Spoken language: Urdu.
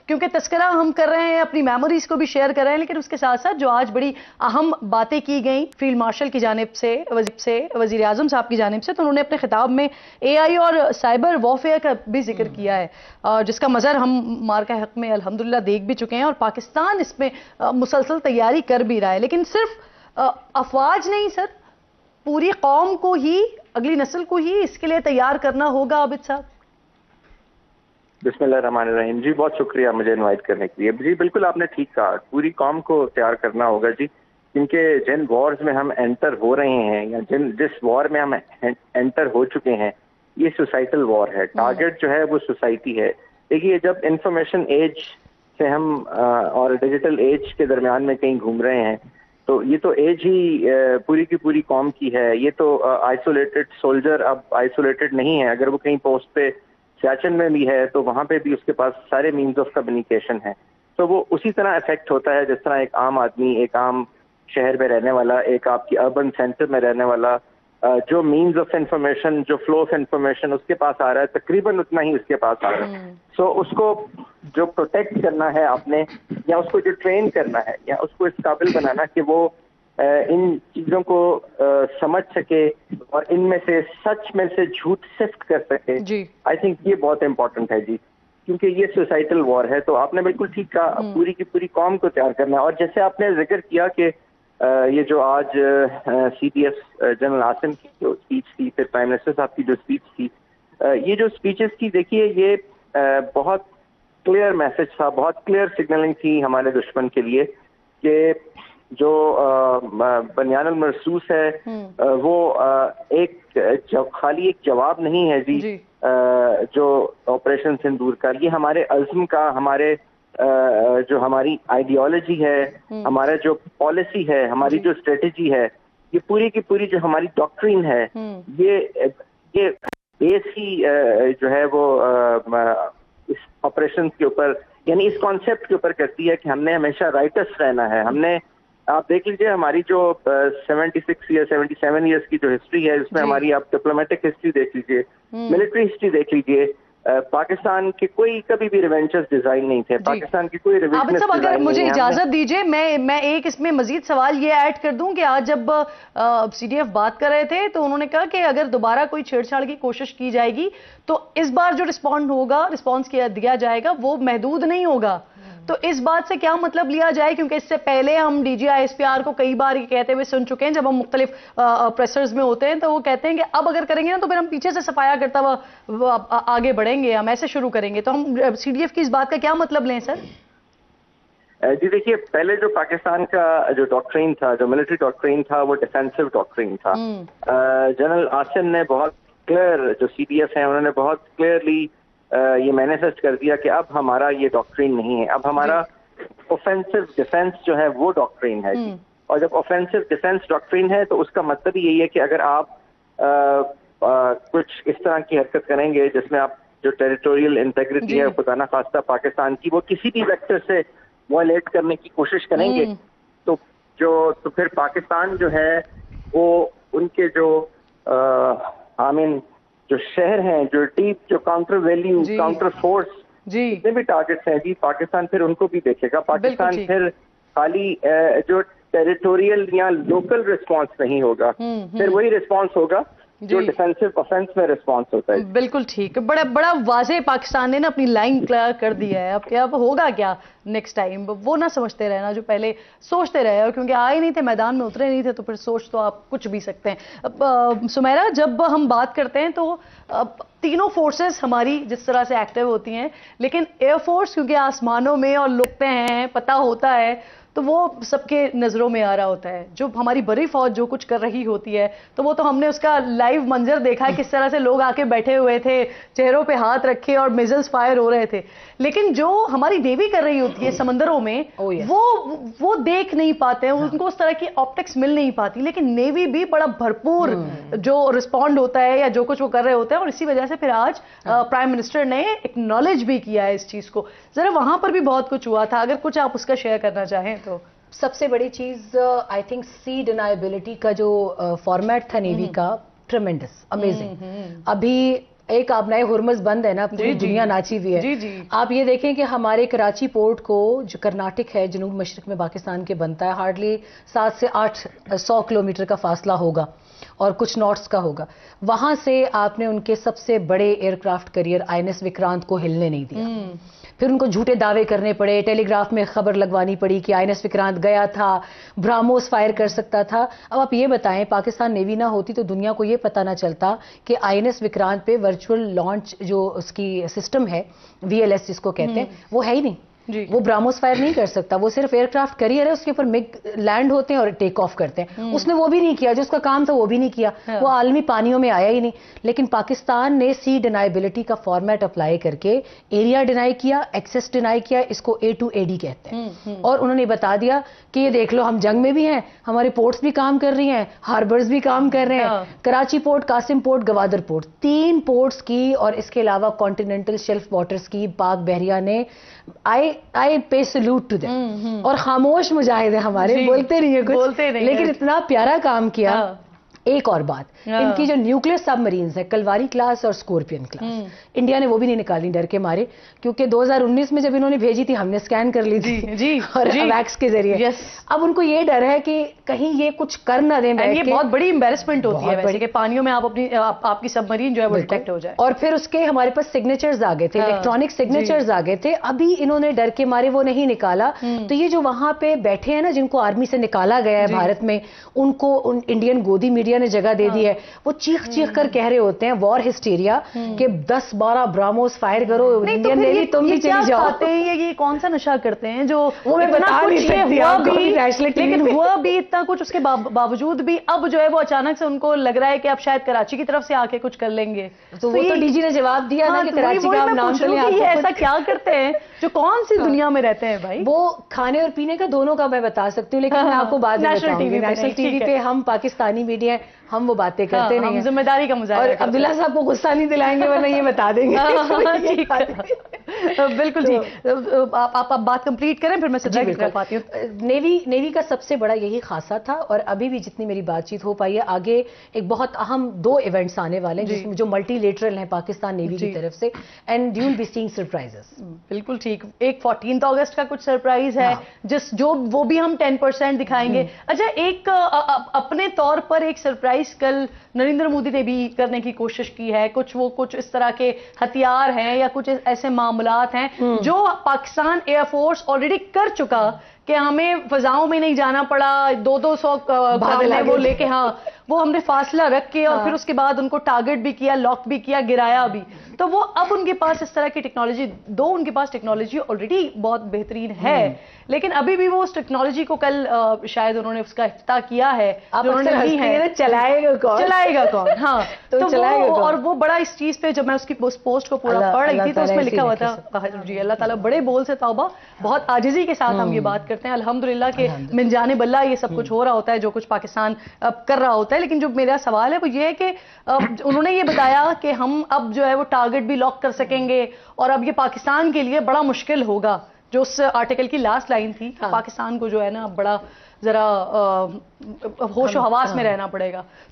کیونکہ تذکرہ ہم کر رہے ہیں، اپنی میموریز کو بھی شیئر کر رہے ہیں، لیکن اس کے ساتھ ساتھ جو آج بڑی اہم باتیں کی گئیں فیلڈ مارشل کی جانب سے، وزیر اعظم صاحب کی جانب سے، تو انہوں نے اپنے خطاب میں اے آئی اور سائبر وارفیئر کا بھی ذکر کیا ہے، جس کا مظہر ہم مارکہ حق میں الحمدللہ دیکھ بھی چکے ہیں، اور پاکستان اس میں مسلسل تیاری کر بھی رہا ہے. لیکن صرف افواج نہیں سر، پوری قوم کو ہی، اگلی نسل کو ہی اس کے لیے تیار کرنا ہوگا. عابد صاحب بسم اللہ الرحمن الرحیم. جی بہت شکریہ مجھے انوائٹ کرنے کے لیے. جی بالکل آپ نے ٹھیک کہا، پوری قوم کو تیار کرنا ہوگا جی، کیونکہ جن وارز میں ہم انٹر ہو رہے ہیں یا جس وار میں ہم انٹر ہو چکے ہیں، یہ سوسائٹل وار ہے. ٹارگٹ جو ہے وہ سوسائٹی ہے. دیکھیے جب انفارمیشن ایج سے ہم اور ڈیجیٹل ایج کے درمیان میں کہیں گھوم رہے ہیں، تو یہ تو ایج ہی پوری کی پوری قوم کی ہے. یہ تو آئسولیٹڈ سولجر اب آئسولیٹڈ نہیں ہے. اگر وہ کہیں پوسٹ پہ سیاچن میں بھی ہے تو وہاں پہ بھی اس کے پاس سارے مینز آف کمیونیکیشن ہیں. تو وہ اسی طرح افیکٹ ہوتا ہے جس طرح ایک عام آدمی، ایک عام شہر میں رہنے والا، ایک آپ کی اربن سینٹر میں رہنے والا، جو مینز آف انفارمیشن، جو فلو آف انفارمیشن اس کے پاس آ رہا ہے، تقریباً اتنا ہی اس کے پاس آ رہا ہے. سو اس کو جو پروٹیکٹ کرنا ہے آپ نے، یا اس کو جو ٹرین کرنا ہے، یا اس کو اس قابل بنانا کہ وہ ان چیزوں کو سمجھ سکے اور ان میں سے سچ میں سے جھوٹ سفٹ کر سکے، آئی تھنک یہ بہت امپورٹنٹ ہے جی، کیونکہ یہ سوسائٹل وار ہے. تو آپ نے بالکل ٹھیک کہا، پوری کی پوری قوم کو تیار کرنا ہے. اور جیسے آپ نے ذکر کیا کہ یہ جو آج C D F general Asim کی جو اسپیچ تھی، پھر پرائم منسٹر صاحب کی جو اسپیچ تھی، یہ جو اسپیچز تھی، دیکھیے یہ بہت کلیئر میسج تھا، بہت کلیئر سگنلنگ تھی ہمارے دشمن کے لیے کہ جو بنیان المرصوص ہے وہ ایک خالی ایک جواب نہیں ہے جی جو آپریشن سندور کا، یہ ہمارے عزم کا، ہمارے جو ہماری آئیڈیالوجی ہے، ہمارا جو پالیسی ہے، ہماری جو اسٹریٹجی ہے، یہ پوری کی پوری جو ہماری ڈاکٹرین ہے، یہ بیس ہی جو ہے وہ اس آپریشن کے اوپر، یعنی اس کانسیپٹ کے اوپر کرتی ہے کہ ہم نے ہمیشہ رائٹس رہنا ہے. ہم نے، آپ دیکھ لیجئے ہماری جو 76 یا 77 ایئرس کی جو ہسٹری ہے، اس میں ہماری آپ ڈپلومیٹک ہسٹری دیکھ لیجئے، ملٹری ہسٹری دیکھ لیجئے، پاکستان کے کوئی کبھی بھی ریونچرز ڈیزائن نہیں تھے، پاکستان کی کوئی ریونچرز عابد صاحب اگر مجھے اجازت دیجئے میں ایک اس میں مزید سوال یہ ایڈ کر دوں کہ آج جب سی ڈی ایف بات کر رہے تھے تو انہوں نے کہا کہ اگر دوبارہ کوئی چھیڑ چھاڑ کی کوشش کی جائے گی تو اس بار جو رسپانس دیا جائے گا وہ محدود نہیں ہوگا. تو اس بات سے کیا مطلب لیا جائے، کیونکہ اس سے پہلے ہم D G I S P R کو کئی بار یہ کہتے ہوئے سن چکے ہیں جب ہم مختلف پریسرز میں ہوتے ہیں، تو وہ کہتے ہیں کہ اب اگر کریں گے نا تو پھر ہم پیچھے سے صفایا کرتا ہوا آگے بڑھیں گے، ہم ایسے شروع کریں گے. تو ہم سی ڈی ایف کی اس بات کا کیا مطلب لیں سر؟ جی دیکھیے، پہلے جو پاکستان کا جو ڈاکٹرین تھا، جو ملٹری ڈاکٹرین تھا، وہ ڈیفینسو ڈاکٹرین تھا. جنرل عاصم نے بہت کلیئر، جو سی ڈی ایف ہیں انہوں نے بہت کلیئرلی یہ مینیفیسٹ کر دیا کہ اب ہمارا یہ ڈاکٹرین نہیں ہے، اب ہمارا اوفینسو ڈیفینس جو ہے وہ ڈاکٹرین ہے. اور جب اوفینسو ڈیفینس ڈاکٹرین ہے تو اس کا مطلب یہی ہے کہ اگر آپ کچھ اس طرح کی حرکت کریں گے جس میں آپ جو ٹیریٹوریل انٹیگریٹی ہے خدا نہ خواستہ پاکستان کی، وہ کسی بھی ویکٹر سے وائلیٹ کرنے کی کوشش کریں گے، تو پھر پاکستان جو ہے وہ ان کے جو جو شہر ہیں، جو ڈیپ، جو کاؤنٹر ویلیو، کاؤنٹر فورس، جتنے بھی ٹارگٹس ہیں جی، پاکستان پھر ان کو بھی دیکھے گا. پاکستان پھر خالی جو ٹیریٹوریل یا لوکل رسپانس نہیں ہوگا، پھر وہی رسپانس ہوگا جو ڈیفینسو آفینس میں رسپانس ہوتا ہے. بالکل ٹھیک، بڑا واضح پاکستان نے نا اپنی لائن کلیئر کر دی ہے. اب ہوگا کیا نیکسٹ ٹائم، وہ نہ سمجھتے رہنا جو پہلے سوچتے رہے، اور کیونکہ آئے نہیں تھے، میدان میں اترے نہیں تھے، تو پھر سوچ تو آپ کچھ بھی سکتے ہیں. سمیرہ، جب ہم بات کرتے ہیں تو تینوں فورسز ہماری جس طرح سے ایکٹیو ہوتی ہیں، لیکن ایئر فورس کیونکہ آسمانوں میں اور لوگتے ہیں، پتہ ہوتا ہے، تو وہ سب کے نظروں میں آ رہا ہوتا ہے. جو ہماری بڑی فوج جو کچھ کر رہی ہوتی ہے تو وہ تو ہم نے اس کا لائیو منظر دیکھا ہے، کس طرح سے لوگ آ کے بیٹھے ہوئے تھے، چہروں پہ ہاتھ رکھے اور میزلز فائر ہو رہے تھے. لیکن جو ہماری نیوی کر رہی ہوتی ہے سمندروں میں، وہ دیکھ نہیں پاتے ہیں، ان کو اس طرح کی آپٹکس مل نہیں پاتی. لیکن نیوی بھی بڑا بھرپور جو رسپونڈ ہوتا ہے یا جو کچھ وہ کر رہے ہوتے ہیں، اور اسی وجہ سے پھر آج پرائم منسٹر نے ایکنالج بھی کیا ہے اس چیز کو. ذرا وہاں پر بھی بہت کچھ ہوا تھا، اگر کچھ آپ اس کا شیئر کرنا چاہیں تو. سب سے بڑی چیز آئی تھنک سی ڈینائبلٹی کا جو فارمیٹ تھا نیوی کا، ٹریمنڈس، امیزنگ. ابھی ایک آبنائے ہرمز بند ہے نا, پوری دنیا ناچی ہوئی ہے. آپ یہ دیکھیں کہ ہمارے کراچی پورٹ کو, جو کرناٹک ہے جنوب مشرق میں پاکستان کے بنتا ہے, ہارڈلی 700 سے 800 کلومیٹر کا فاصلہ ہوگا اور کچھ ناٹس کا ہوگا. وہاں سے آپ نے ان کے سب سے بڑے aircraft carrier INS Vikrant کو ہلنے نہیں دیا. پھر ان کو جھوٹے دعوے کرنے پڑے, ٹیلی گراف میں خبر لگوانی پڑی کہ INS وکرانت گیا تھا, براموس فائر کر سکتا تھا. اب آپ یہ بتائیں, پاکستان نیوی نہ ہوتی تو دنیا کو یہ پتہ نہ چلتا کہ INS وکرانت پہ ورچوئل لانچ جو اس کی سسٹم ہے, VLS جس کو کہتے ہیں, وہ ہے ہی نہیں. وہ براموس فائر نہیں کر سکتا, وہ صرف ایئر کرافٹ کیریئر ہے, اس کے اوپر مگ لینڈ ہوتے ہیں اور ٹیک آف کرتے ہیں. اس نے وہ بھی نہیں کیا, جو اس کا کام تھا وہ بھی نہیں کیا, وہ عالمی پانیوں میں آیا ہی نہیں. لیکن پاکستان نے سی ڈینائبلٹی کا فارمیٹ اپلائی کر کے ایریا ڈینائی کیا, ایکسیس ڈینائی کیا, اس کو A2AD کہتے ہیں. اور انہوں نے بتا دیا کہ یہ دیکھ لو ہم جنگ میں بھی ہیں, ہمارے پورٹس بھی کام کر رہی ہیں, ہاربرز بھی کام کر رہے ہیں. Karachi port, Qasim port, Gwadar port, 3 ports کی, اور اس کے علاوہ کانٹیننٹل شیلف واٹرز کی پاک بحریہ نے I pay salute to them. اور خاموش مجاہد ہیں ہمارے, بولتے نہیں ہیں کچھ, لیکن اتنا پیارا کام کیا. ایک اور بات, ان کی جو نیوکلیر سب مرینز ہیں, کلواری کلاس اور اسکورپین کلاس, انڈیا نے وہ بھی نہیں نکالی ڈر کے مارے, کیونکہ 2019 میں جب انہوں نے بھیجی تھی ہم نے اسکین کر لی تھی اور ویکس کے ذریعے. اب ان کو یہ ڈر ہے کہ کہیں یہ کچھ کر نہ دیں. یہ بہت بڑی امبیرسمنٹ ہوتی ہے ویسے کہ پانیوں میں آپ کی سب مرین جو ہے وہ ڈیٹیکٹ ہو جائے. اور پھر اس کے ہمارے پاس سگنیچرز آ گئے تھے, الیکٹرانک سگنیچرز آ گئے تھے, ابھی انہوں نے ڈر کے مارے وہ نہیں نکالا. تو یہ جو وہاں پہ بیٹھے ہیں نا, جن کو آرمی سے نکالا گیا ہے بھارت میں, ان کو انڈین گودی میڈیا نے جگہ دے دی ہے, وہ چیخ چیخ کر کہہ رہے ہوتے ہیں وار ہسٹیریا کہ 10-12 براموس فائر کرو, انڈین نیوی تم بھی چلی جاؤ. یہ کون سا نشہ کرتے ہیں جو وہ میں بتا نہیں سکتی آپ کو, لیکن ہوا بھی اتنا کچھ, اس کے باوجود بھی اب جو ہے وہ اچانک سے ان کو لگ رہا ہے کہ اب شاید کراچی کی طرف سے آ کے کچھ کر لیں گے. تو وہ تو DG نے جواب دیا نا کہ کراچی کا نام چلے. یہ ایسا کیا کرتے ہیں جو کون سی دنیا میں رہتے ہیں بھائی؟ وہ کھانے اور پینے کا دونوں کا میں بتا سکتی ہوں, لیکن میں آپ کو بعد میں بتاؤں گی. نیشنل ٹی وی پہ ہم پاکستانی میڈیا ہم وہ باتیں کرتے نہیں ہیں, ذمہ داری کا مظاہرہ. اور عبداللہ صاحب کو غصہ نہیں دلائیں گے ورنہ یہ بتا دیں گے. بالکل ٹھیک, آپ بات کمپلیٹ کریں پھر میں سجائی کر پاتی ہوں. نیوی کا سب سے بڑا یہی خاصہ تھا, اور ابھی بھی جتنی میری بات چیت ہو پائی ہے, آگے ایک بہت اہم 2 ایونٹس آنے والے ہیں جس میں جو ملٹی لیٹرل ہیں پاکستان نیوی کی طرف سے, and you will be seeing surprises. بالکل ٹھیک. ایک 14 اگست کا کچھ سرپرائز ہے جو وہ بھی ہم 10% دکھائیں گے. اچھا, ایک اپنے طور پر ایک سرپرائز کل نریندر مودی نے بھی کرنے کی کوشش کی ہے. کچھ اس طرح کے ہتھیار ہیں یا کچھ ایسے معاملات ہیں جو پاکستان ایئر فورس آلریڈی کر چکا, کہ ہمیں فضاؤں میں نہیں جانا پڑا, 200 وہ لے کے, وہ ہم نے فاصلہ رکھ کے, اور پھر اس کے بعد ان کو ٹارگٹ بھی کیا, لاک بھی کیا, گرایا بھی. تو وہ اب ان کے پاس اس طرح کی ٹیکنالوجی, ان کے پاس ٹیکنالوجی آلریڈی بہت بہترین ہے, لیکن ابھی بھی وہ اس ٹیکنالوجی کو کل شاید انہوں نے اس کا افتتاح کیا ہے. چلائے گا کون؟ ہاں, اور وہ بڑا اس چیز پہ, جب میں اس کی پوسٹ کو پورا پڑھ رہی تھی تو اس میں لکھا ہوا تھا, جی اللہ تعالیٰ بڑے بول سے توبہ, بہت عاجزی کے ساتھ ہم یہ بات کرتے ہیں الحمدللہ کہ من جانب اللہ یہ سب کچھ ہو رہا ہوتا ہے جو کچھ پاکستان کر رہا ہوتا ہے. لیکن جو میرا سوال ہے وہ یہ ہے کہ انہوں نے یہ بتایا کہ ہم اب جو ہے وہ ٹارگٹ بھی لاک کر سکیں گے, اور اب یہ پاکستان کے لیے بڑا مشکل ہوگا. جو اس آرٹیکل کی لاسٹ لائن تھی, پاکستان کو جو ہے نا بڑا ذرا ہوش و حواس میں رہنا پڑے گا.